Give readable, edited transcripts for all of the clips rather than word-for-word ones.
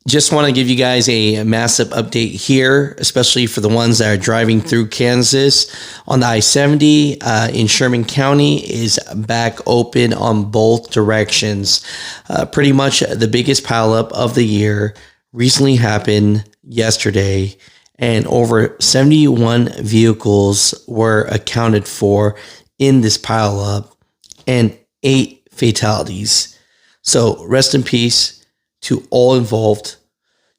Just want to give you guys a massive update here, especially for the ones that are driving through Kansas on the I-70 in Sherman County is back open on both directions. Pretty much the biggest pileup of the year recently happened yesterday, and over 71 vehicles were accounted for in this pileup and 8 fatalities. So rest in peace to all involved.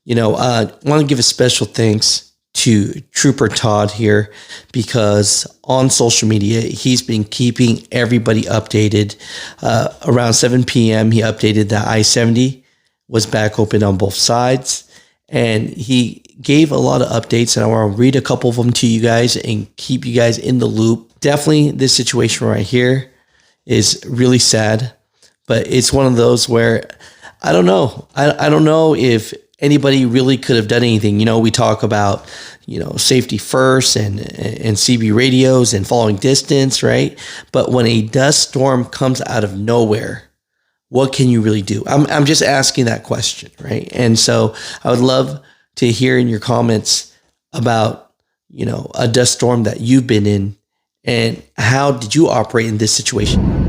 I want to give a special thanks to Trooper Todd here, because on social media, he's been keeping everybody updated. Around 7 p.m., he updated that I-70 was back open on both sides, and he gave a lot of updates, and I want to read a couple of them to you guys and keep you guys in the loop. Definitely this situation right here is really sad, but it's one of those where I don't know. I don't know if anybody really could have done anything. We talk about, safety first and CB radios and following distance, right? But when a dust storm comes out of nowhere, what can you really do? I'm just asking that question, right? And so I would love to hear in your comments about, a dust storm that you've been in, and how did you operate in this situation?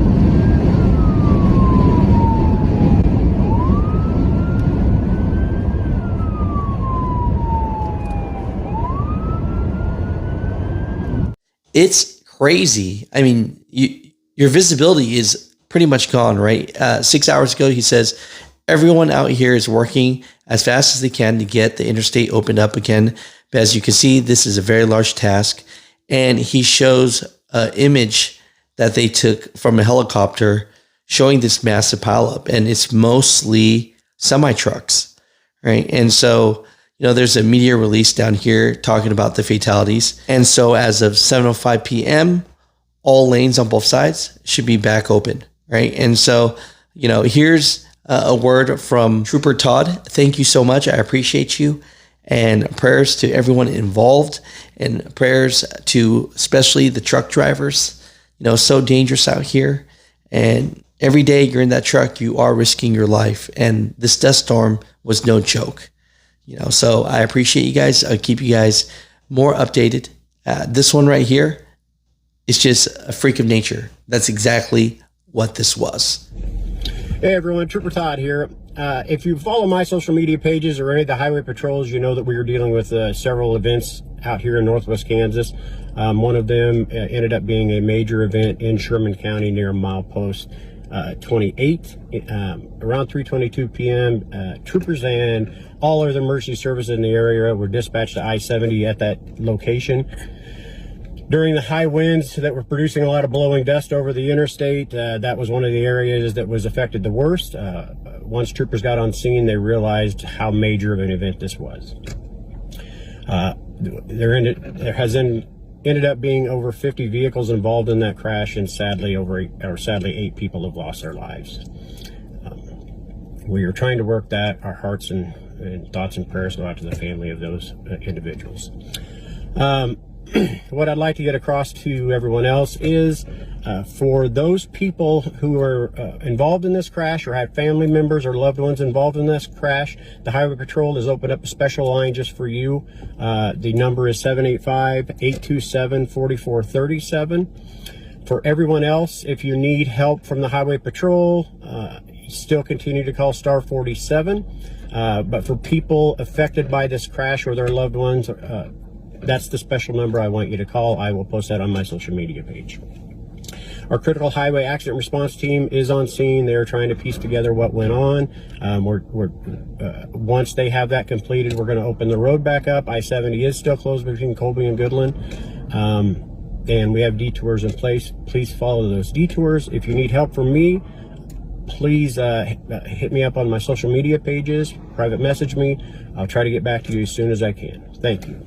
It's crazy. I mean, your visibility is pretty much gone, right? 6 hours ago, he says, everyone out here is working as fast as they can to get the interstate opened up again. But as you can see, this is a very large task. And he shows an image that they took from a helicopter showing this massive pileup. And it's mostly semi-trucks, right? And so there's a media release down here talking about the fatalities. And so as of 7:05 p.m., all lanes on both sides should be back open, right? And so, here's a word from Trooper Todd. Thank you so much. I appreciate you. And prayers to everyone involved, and prayers to especially the truck drivers. So dangerous out here. And every day you're in that truck, you are risking your life. And this dust storm was no joke. So I appreciate you guys. I'll keep you guys more updated. This one right here is just a freak of nature. That's exactly what this was. Hey everyone, Trooper Todd here. If you follow my social media pages or any of the highway patrols, you know that we were dealing with several events out here in Northwest Kansas. One of them ended up being a major event in Sherman County near milepost 28, around 3:22 p.m. Troopers and all other emergency services in the area were dispatched to I-70 at that location. During the high winds that were producing a lot of blowing dust over the interstate, that was one of the areas that was affected the worst. Once troopers got on scene, they realized how major of an event this was. There ended up being over 50 vehicles involved in that crash, and sadly 8 people have lost their lives. We are trying to work that. Our hearts and thoughts and prayers go out to the family of those individuals. What I'd like to get across to everyone else is for those people who are involved in this crash or have family members or loved ones involved in this crash, the Highway Patrol has opened up a special line just for you. The number is 785-827-4437. For everyone else, if you need help from the Highway Patrol, still continue to call star 47. But for people affected by this crash or their loved ones, that's the special number I want you to call. I will post that on my social media page. Our critical highway accident response team is on scene. They're trying to piece together what went on. Once they have that completed, we're going to open the road back up. I-70 is still closed between Colby and Goodland. And we have detours in place. Please follow those detours. If you need help from me, please hit me up on my social media pages, private message me. I'll try to get back to you as soon as I can. Thank you.